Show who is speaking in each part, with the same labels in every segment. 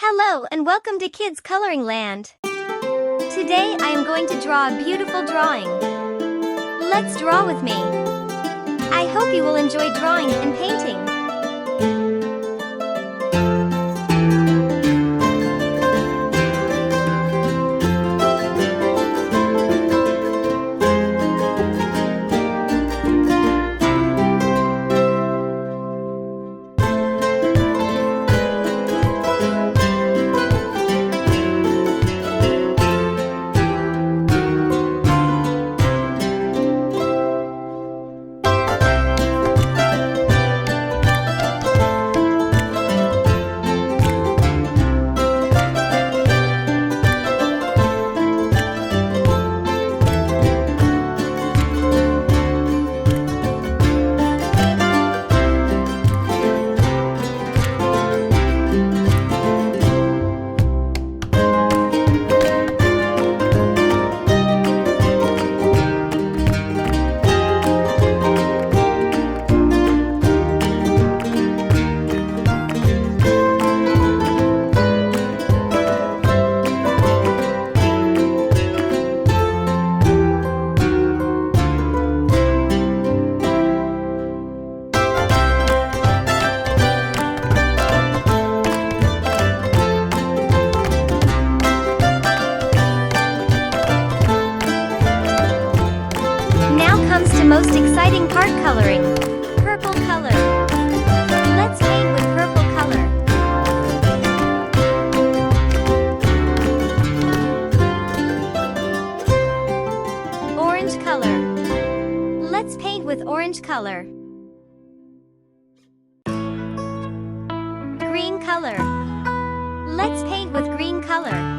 Speaker 1: Hello and welcome to Kids Coloring Land. Today I am going to draw a beautiful drawing. Let's draw with me. I hope you will enjoy drawing and painting. Comes to most exciting part, coloring. Purple color. Let's paint with purple color. Orange color. Let's paint with orange color. Green color. Let's paint with green color.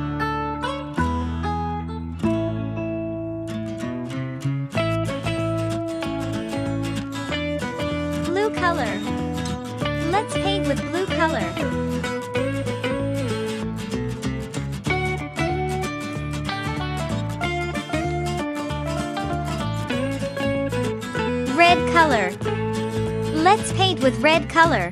Speaker 1: Blue color. Let's paint with blue color. Red color. Let's paint with red color.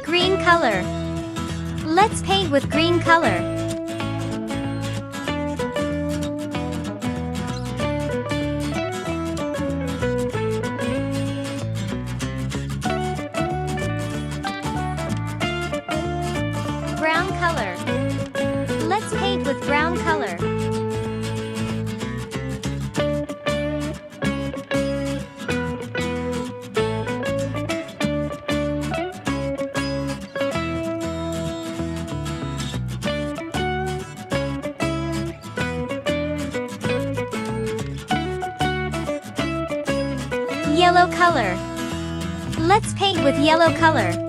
Speaker 1: Green color. Let's paint with green color. Brown color. Let's paint with brown color. Yellow color. Let's paint with yellow color.